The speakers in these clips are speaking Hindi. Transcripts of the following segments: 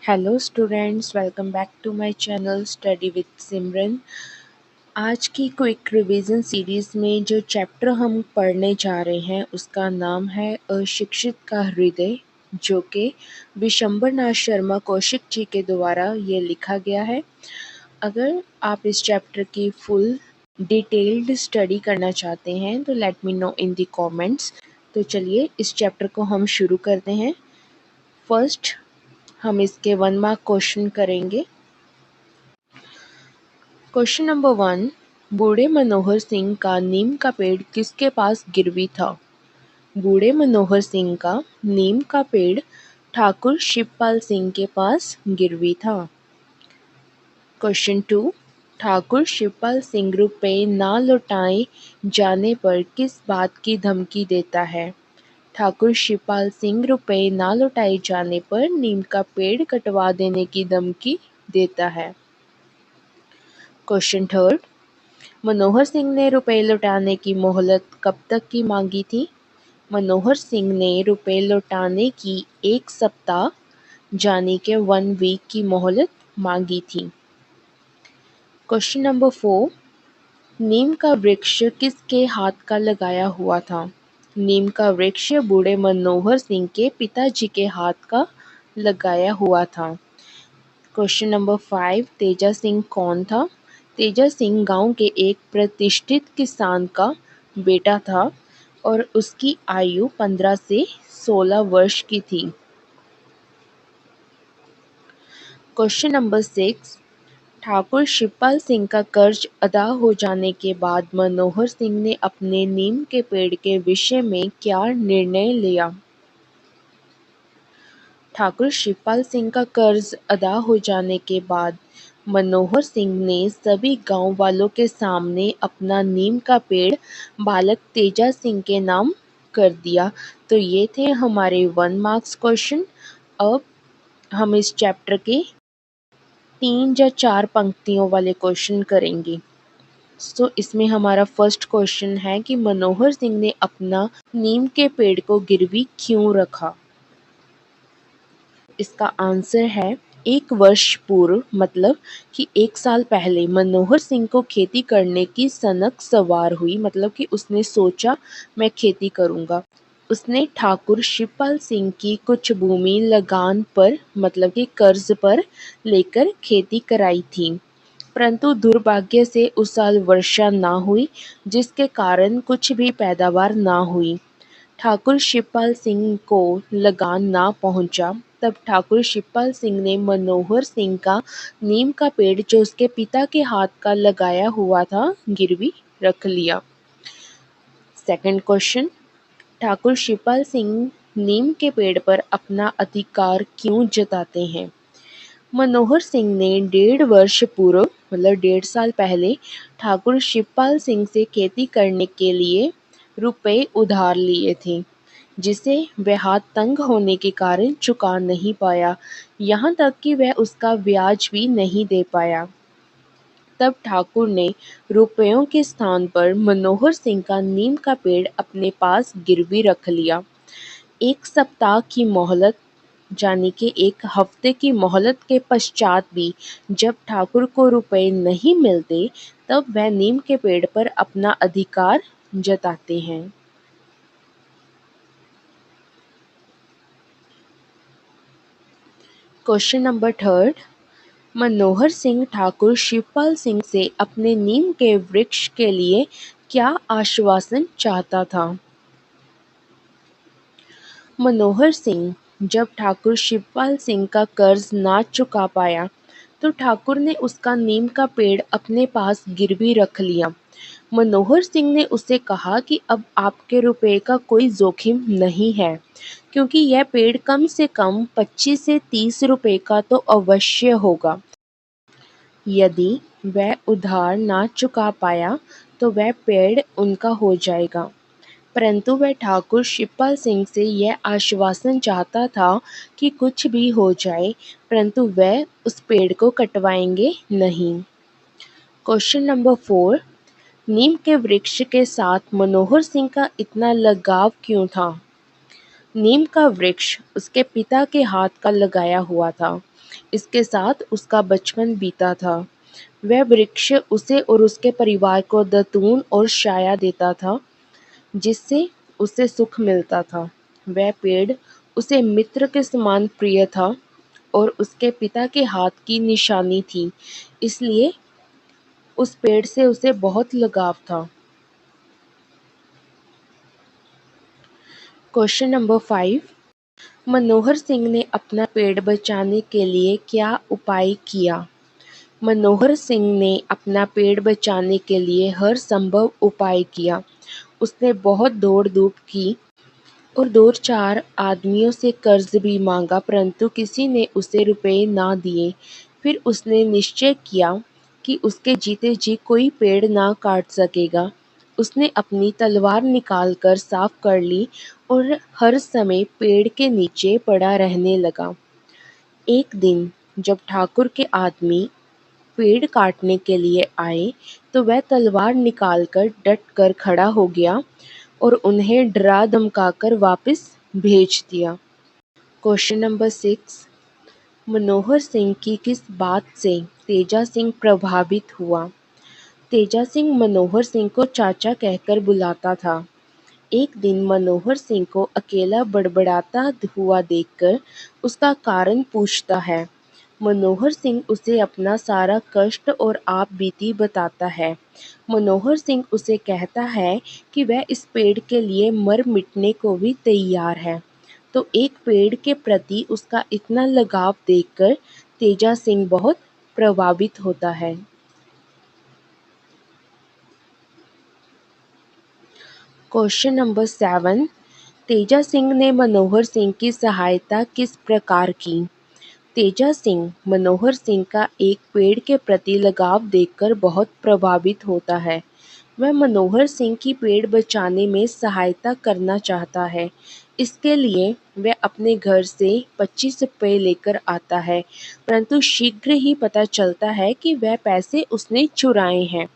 Hello students, welcome back to my channel study with Simran. आज की क्विक रिवीजन सीरीज़ में जो चैप्टर हम पढ़ने जा रहे हैं उसका नाम है अशिक्षित का हृदय, जो कि विशंबर नाथ शर्मा कौशिक जी के द्वारा ये लिखा गया है। अगर आप इस चैप्टर की फुल डिटेल्ड स्टडी करना चाहते हैं तो let me know in the comments. तो चलिए इस चैप्टर को हम शुरू करते हैं। फर्स्ट हम इसके 1 मार्क क्वेश्चन करेंगे। क्वेश्चन नंबर 1, बूढ़े मनोहर सिंह का नीम का पेड़ किसके पास गिरवी था? बूढ़े मनोहर सिंह का नीम का पेड़ ठाकुर शिवपाल सिंह के पास गिरवी था। क्वेश्चन 2, ठाकुर शिवपाल सिंह रुपए ना लौटाए जाने पर किस बात की धमकी देता है? ठाकुर शिवपाल सिंह रुपए ना लौटाए जाने पर नीम का पेड़ कटवा देने की धमकी देता है। क्वेश्चन 3, मनोहर सिंह ने रुपए लौटाने की मोहलत कब तक की मांगी थी? मनोहर सिंह ने रुपए लौटाने की 1 सप्ताह यानी कि 1 वीक की मोहलत मांगी थी। क्वेश्चन नंबर 4, नीम का वृक्ष किसके हाथ का लगाया हुआ था? नीम का वृक्ष बूढ़े मनोहर सिंह के पिताजी के हाथ का लगाया हुआ था। क्वेश्चन नंबर 5, तेजा सिंह कौन था? तेजा सिंह गांव के एक प्रतिष्ठित किसान का बेटा था और उसकी आयु 15 से 16 वर्ष की थी। क्वेश्चन नंबर 6, ठाकुर शिवपाल सिंह का कर्ज अदा हो जाने के बाद मनोहर सिंह ने अपने नीम के पेड़ के विषय में क्या निर्णय लिया? ठाकुर शिवपाल सिंह का कर्ज अदा हो जाने के बाद मनोहर सिंह ने सभी गांव वालों के सामने अपना नीम का पेड़ बालक तेजा सिंह के नाम कर दिया। तो ये थे हमारे 1 मार्क्स क्वेश्चन। अब हम इस चैप्टर के 3 या 4 पंक्तियों वाले क्वेश्चन करेंगे। तो इसमें हमारा फर्स्ट क्वेश्चन है कि मनोहर सिंह ने अपना नीम के पेड़ को गिरवी क्यों रखा? इसका आंसर है 1 वर्ष पूर्व, मतलब कि 1 साल पहले मनोहर सिंह को खेती करने की सनक सवार हुई, मतलब कि उसने सोचा मैं खेती करूंगा। उसने ठाकुर शिवपाल सिंह की कुछ भूमि लगान पर, मतलब कि कर्ज पर लेकर खेती कराई थी, परंतु दुर्भाग्य से उस साल वर्षा ना हुई, जिसके कारण कुछ भी पैदावार ना हुई। ठाकुर शिवपाल सिंह को लगान ना पहुंचा। तब ठाकुर शिवपाल सिंह ने मनोहर सिंह का नीम का पेड़ जो उसके पिता के हाथ का लगाया हुआ था गिरवी रख लिया। सेकंड क्वेश्चन, ठाकुर शिवपाल सिंह नीम के पेड़ पर अपना अधिकार क्यों जताते हैं? मनोहर सिंह ने 1.5 वर्ष पूर्व, मतलब 1.5 साल पहले ठाकुर शिवपाल सिंह से खेती करने के लिए रुपए उधार लिए थे, जिसे वह हाथ तंग होने के कारण चुका नहीं पाया, यहाँ तक कि वह उसका ब्याज भी नहीं दे पाया। तब ठाकुर ने रुपयों के स्थान पर मनोहर सिंह का नीम का पेड़ अपने पास गिरवी रख लिया। 1 सप्ताह की मोहलत यानी कि 1 हफ्ते की मोहलत के पश्चात भी जब ठाकुर को रुपए नहीं मिलते, तब वह नीम के पेड़ पर अपना अधिकार जताते हैं। क्वेश्चन नंबर 3, मनोहर सिंह ठाकुर शिवपाल सिंह से अपने नीम के वृक्ष के लिए क्या आश्वासन चाहता था? मनोहर सिंह जब ठाकुर शिवपाल सिंह का कर्ज ना चुका पाया, तो ठाकुर ने उसका नीम का पेड़ अपने पास गिरवी रख लिया। मनोहर सिंह ने उसे कहा कि अब आपके रुपए का कोई जोखिम नहीं है, क्योंकि यह पेड़ कम से कम 25 से 30 रुपए का तो अवश्य होगा। यदि वह उधार ना चुका पाया तो वह पेड़ उनका हो जाएगा, परंतु वह ठाकुर शिवपाल सिंह से यह आश्वासन चाहता था कि कुछ भी हो जाए, परंतु वह उस पेड़ को कटवाएंगे नहीं। क्वेश्चन नंबर 4, नीम के वृक्ष के साथ मनोहर सिंह का इतना लगाव क्यों था? नीम का वृक्ष उसके पिता के हाथ का लगाया हुआ था। इसके साथ उसका बचपन बीता था। वह वृक्ष उसे और उसके परिवार को दतून और छाया देता था, जिससे उसे सुख मिलता था। वह पेड़ उसे मित्र के समान प्रिय था और उसके पिता के हाथ की निशानी थी, इसलिए उस पेड़ से उसे बहुत लगाव था। Question number 5। मनोहर सिंह ने अपना पेड़ बचाने के लिए क्या उपाय किया? मनोहर सिंह ने अपना पेड़ बचाने के लिए हर संभव उपाय किया। उसने बहुत दौड़-धूप की और 2-4 आदमियों से कर्ज भी मांगा, परंतु किसी ने उसे रुपए ना दिए। फिर उसने निश्चय किया कि उसके जीते जी कोई पेड़ ना काट सकेगा। उसने अपनी तलवार निकालकर साफ कर ली और हर समय पेड़ के नीचे पड़ा रहने लगा। एक दिन जब ठाकुर के आदमी पेड़ काटने के लिए आए, तो वह तलवार निकालकर डट कर खड़ा हो गया और उन्हें डरा धमकाकर वापस भेज दिया। Question number 6। मनोहर सिंह की किस बात से तेजा सिंह प्रभावित हुआ? तेजा सिंह मनोहर सिंह को चाचा कहकर बुलाता था। एक दिन मनोहर सिंह को अकेला बड़बड़ाता हुआ देखकर उसका कारण पूछता है। मनोहर सिंह उसे अपना सारा कष्ट और आपबीती बताता है। मनोहर सिंह उसे कहता है कि वह इस पेड़ के लिए मर मिटने को भी तैयार है। तो एक पेड़ के प्रति उसका इतना लगाव देखकर तेजा सिंह बहुत प्रभावित होता है। Question number 7। तेजा सिंह ने मनोहर सिंह की सहायता किस प्रकार की? तेजा सिंह मनोहर सिंह का एक पेड़ के प्रति लगाव देखकर बहुत प्रभावित होता है। वह मनोहर सिंह की पेड़ बचाने में सहायता करना चाहता है। इसके लिए वह अपने घर से 25 रुपये लेकर आता है, परंतु शीघ्र ही पता चलता है कि वह पैसे उसने चुराए हैं।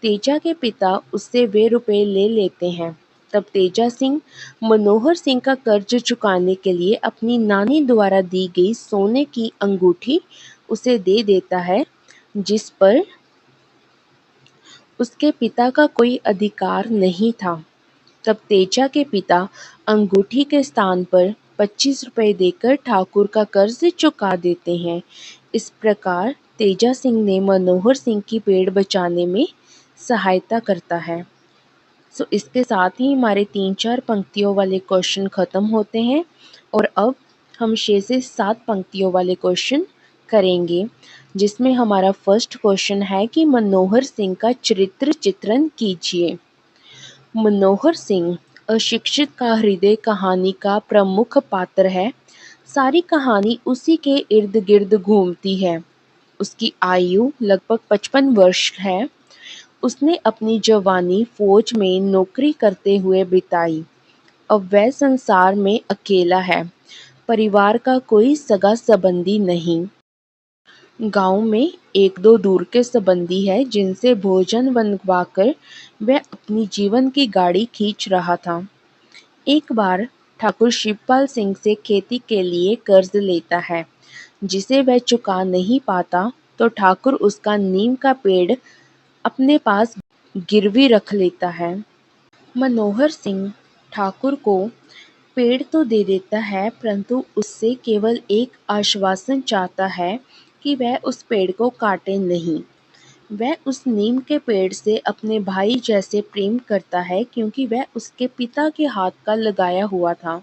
तेजा के पिता उससे वे रुपए ले लेते हैं। तब तेजा सिंह मनोहर सिंह का कर्ज चुकाने के लिए अपनी नानी द्वारा दी गई सोने की अंगूठी उसे दे देता है, जिस पर उसके पिता का कोई अधिकार नहीं था। तब तेजा के पिता अंगूठी के स्थान पर 25 रुपये देकर ठाकुर का कर्ज चुका देते हैं। इस प्रकार तेजा सिंह ने मनोहर सिंह की पेड़ बचाने में सहायता करता है। इसके साथ ही हमारे 3-4 पंक्तियों वाले क्वेश्चन खत्म होते हैं और अब हम 6 से 7 पंक्तियों वाले क्वेश्चन करेंगे, जिसमें हमारा फर्स्ट क्वेश्चन है कि मनोहर सिंह का चरित्र चित्रण कीजिए। मनोहर सिंह अशिक्षित का हृदय कहानी का प्रमुख पात्र है। सारी कहानी उसी के इर्द गिर्द घूमती है। उसकी आयु लगभग 55 वर्ष है। उसने अपनी जवानी फौज में नौकरी करते हुए बिताई। अब वह संसार में अकेला है। परिवार का कोई सगा संबंधी नहीं। गांव में 1-2 दूर के संबंधी है, जिनसे भोजन बनवाकर वह अपनी जीवन की गाड़ी खींच रहा था। एक बार ठाकुर शिवपाल सिंह से खेती के लिए कर्ज लेता है, जिसे वह चुका नहीं पाता, तो ठाकुर उसका नीम का पेड़ अपने पास गिरवी रख लेता है। मनोहर सिंह ठाकुर को पेड़ तो दे देता है, परंतु उससे केवल एक आश्वासन चाहता है कि वह उस पेड़ को काटे नहीं। वह उस नीम के पेड़ से अपने भाई जैसे प्रेम करता है, क्योंकि वह उसके पिता के हाथ का लगाया हुआ था।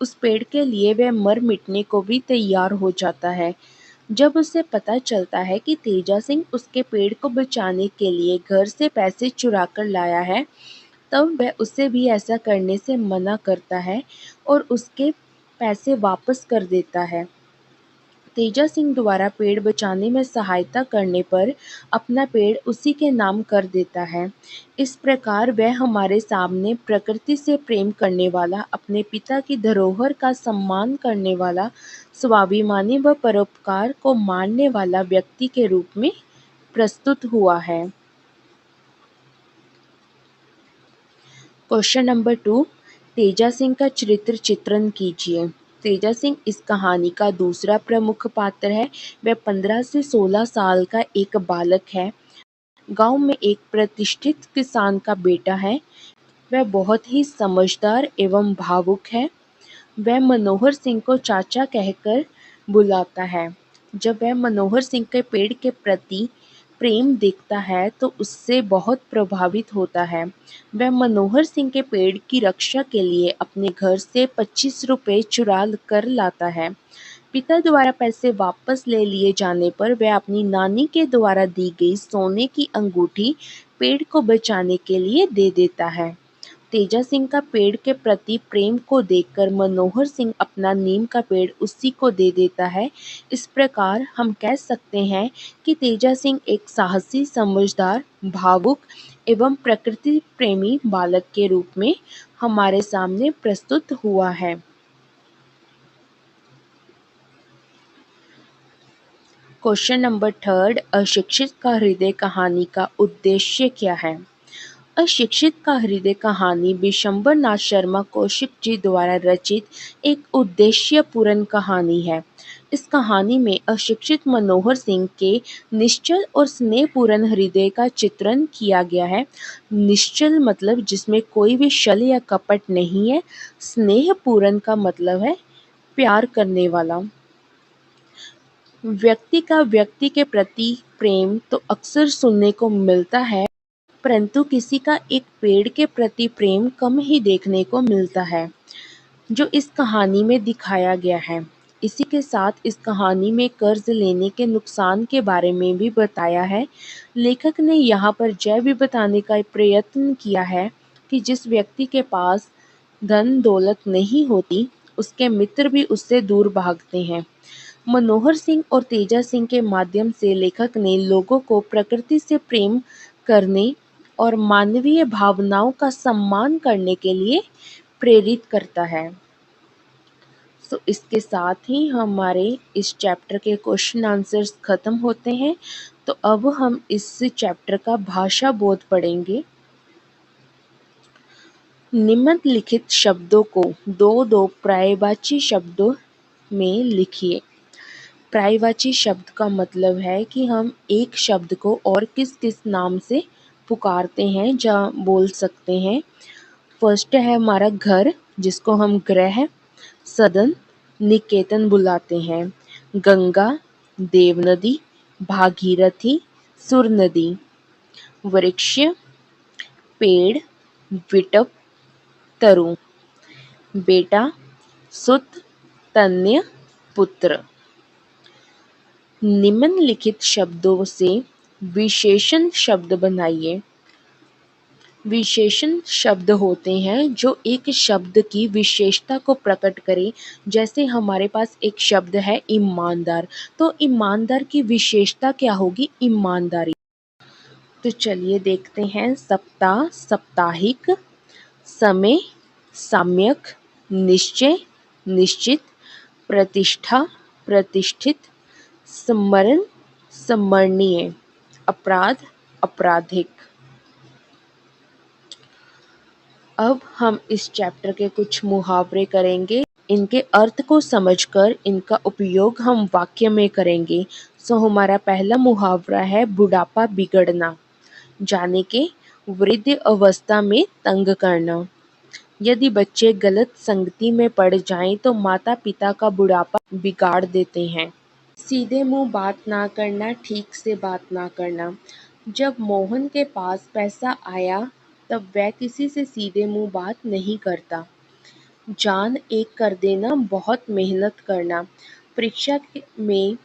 उस पेड़ के लिए वह मर मिटने को भी तैयार हो जाता है। जब उसे पता चलता है कि तेजा सिंह उसके पेड़ को बचाने के लिए घर से पैसे चुरा कर लाया है, तब वह उसे भी ऐसा करने से मना करता है और उसके पैसे वापस कर देता है। तेजा सिंह द्वारा पेड़ बचाने में सहायता करने पर अपना पेड़ उसी के नाम कर देता है। इस प्रकार वह हमारे सामने प्रकृति से प्रेम करने वाला, अपने पिता की धरोहर का सम्मान करने वाला, स्वाभिमानी व परोपकार को मानने वाला व्यक्ति के रूप में प्रस्तुत हुआ है। Question number 2। तेजा सिंह का चरित्र चित्रण कीजिए। तेजा सिंह इस कहानी का दूसरा प्रमुख पात्र है। वह 15 से 16 साल का एक बालक है। गांव में एक प्रतिष्ठित किसान का बेटा है। वह बहुत ही समझदार एवं भावुक है। वह मनोहर सिंह को चाचा कहकर बुलाता है। जब वह मनोहर सिंह के पेड़ के प्रति प्रेम देखता है तो उससे बहुत प्रभावित होता है। वह मनोहर सिंह के पेड़ की रक्षा के लिए अपने घर से 25 रुपए चुरा कर लाता है। पिता द्वारा पैसे वापस ले लिए जाने पर वह अपनी नानी के द्वारा दी गई सोने की अंगूठी पेड़ को बचाने के लिए दे देता है। तेजा सिंह का पेड़ के प्रति प्रेम को देखकर मनोहर सिंह अपना नीम का पेड़ उसी को दे देता है। इस प्रकार हम कह सकते हैं कि तेजा सिंह एक साहसी, समझदार, भावुक एवं प्रकृति प्रेमी बालक के रूप में हमारे सामने प्रस्तुत हुआ है। क्वेश्चन नंबर 3, अशिक्षित का हृदय कहानी का उद्देश्य क्या है? अशिक्षित का हृदय कहानी बिशंबर नाथ शर्मा कौशिक जी द्वारा रचित एक उद्देश्यपूर्ण कहानी है। इस कहानी में अशिक्षित मनोहर सिंह के निश्चल और स्नेहपूर्ण हृदय का चित्रण किया गया है। निश्चल मतलब जिसमें कोई भी छल या कपट नहीं है। स्नेहपूर्ण का मतलब है प्यार करने वाला। व्यक्ति का व्यक्ति के प्रति प्रेम तो अक्सर सुनने को मिलता है, परंतु किसी का एक पेड़ के प्रति प्रेम कम ही देखने को मिलता है, जो इस कहानी में दिखाया गया है। इसी के साथ इस कहानी में कर्ज लेने के नुकसान के बारे में भी बताया है। लेखक ने यहाँ पर यह भी बताने का प्रयत्न किया है कि जिस व्यक्ति के पास धन दौलत नहीं होती, उसके मित्र भी उससे दूर भागते हैं। मनोहर सिंह और तेजा सिंह के माध्यम से लेखक ने लोगों को प्रकृति से प्रेम करने और मानवीय भावनाओं का सम्मान करने के लिए प्रेरित करता है। तो इसके साथ ही हमारे इस चैप्टर के क्वेश्चन आंसर्स खत्म होते हैं। तो अब हम इस चैप्टर का भाषा बोध पढ़ेंगे। निम्नलिखित शब्दों को दो दो पर्यायवाची शब्दों में लिखिए। पर्यायवाची शब्द का मतलब है कि हम एक शब्द को और किस किस नाम से पुकारते हैं या बोल सकते हैं। फर्स्ट है हमारा घर, जिसको हम गृह, सदन, निकेतन बुलाते हैं। गंगा, देव नदी, भागीरथी, सुर नदी। वृक्ष, पेड़, विटप, तरु। बेटा, सुत, तन्य, पुत्र। निम्नलिखित शब्दों से विशेषण शब्द बनाइए। विशेषण शब्द होते हैं जो एक शब्द की विशेषता को प्रकट करें। जैसे हमारे पास एक शब्द है ईमानदार, तो ईमानदार की विशेषता क्या होगी? ईमानदारी। तो चलिए देखते हैं। सप्ताह, साप्ताहिक। समय, सम्यक। निश्चय, निश्चित। प्रतिष्ठा, प्रतिष्ठित। स्मरण, स्मरणीय। अपराध, आपराधिक। अब हम इस चैप्टर के कुछ मुहावरे करेंगे। इनके अर्थ को समझकर इनका उपयोग हम वाक्य में करेंगे। सो हमारा पहला मुहावरा है बुढ़ापा बिगड़ना, जाने के वृद्ध अवस्था में तंग करना। यदि बच्चे गलत संगति में पड़ जाएं तो माता पिता का बुढ़ापा बिगाड़ देते हैं। सीधे मुंह बात ना करना, ठीक से बात ना करना। जब मोहन के पास पैसा आया तब वह किसी से सीधे मुंह बात नहीं करता। जान एक कर देना, बहुत मेहनत करना। परीक्षा में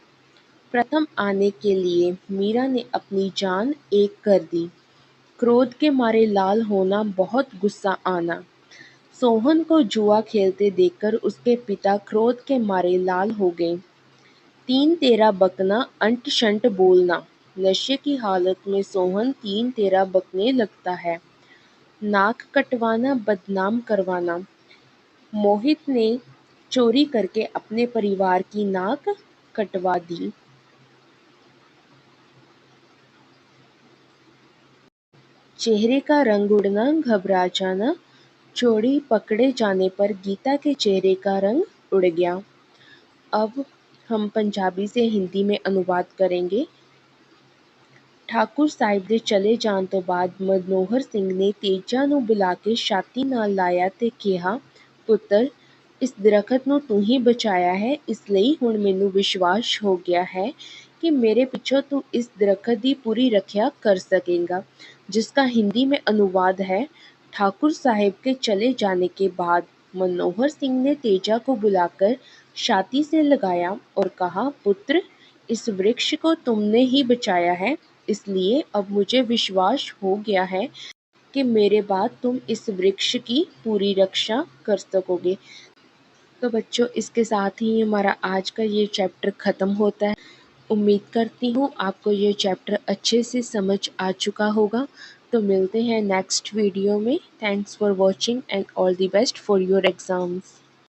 प्रथम आने के लिए मीरा ने अपनी जान एक कर दी। क्रोध के मारे लाल होना, बहुत गुस्सा आना। सोहन को जुआ खेलते देखकर उसके पिता क्रोध के मारे लाल हो गए। तीन तेरा बकना, अंट शंट बोलना। नशे की हालत में सोहन तीन तेरा बकने लगता है। नाक कटवाना, बदनाम करवाना। मोहित ने चोरी करके अपने परिवार की नाक कटवा दी। चेहरे का रंग उड़ना, घबरा जाना। चोरी पकड़े जाने पर गीता के चेहरे का रंग उड़ गया। अब हम पंजाबी से हिंदी में अनुवाद करेंगे। ਠਾਕੁਰ ਸਾਹਿਬ ਦੇ ਚਲੇ ਜਾਣ ਤੋਂ ਬਾਅਦ ਮਨੋਹਰ ਸਿੰਘ ਨੇ ਤੇਜਾ ਨੂੰ ਬੁਲਾ ਕੇ ਛਾਤੀ ਨਾਲ ਲਾਇਆ ਤੇ ਕਿਹਾ, ਪੁੱਤਰ, ਇਸ ਦਰੱਖਤ ਨੂੰ ਤੂੰ ਹੀ ਬਚਾਇਆ ਹੈ, ਇਸ ਲਈ ਹੁਣ ਮੈਨੂੰ ਵਿਸ਼ਵਾਸ ਹੋ ਗਿਆ ਹੈ कि मेरे पीछे तू इस दरख्त की पूरी रक्षा कर सकेगा। जिसका हिंदी में अनुवाद है, ठाकुर साहब के चले जाने के बाद मनोहर सिंह ने तेजा को बुलाकर छाती से लगाया और कहा, पुत्र, इस वृक्ष को तुमने ही बचाया है, इसलिए अब मुझे विश्वास हो गया है कि मेरे बाद तुम इस वृक्ष की पूरी रक्षा कर सकोगे। तो बच्चों, इसके साथ ही हमारा आज का ये चैप्टर ख़त्म होता है। उम्मीद करती हूँ आपको ये चैप्टर अच्छे से समझ आ चुका होगा। तो मिलते हैं नेक्स्ट वीडियो में। Thanks for watching and all the best for your exams.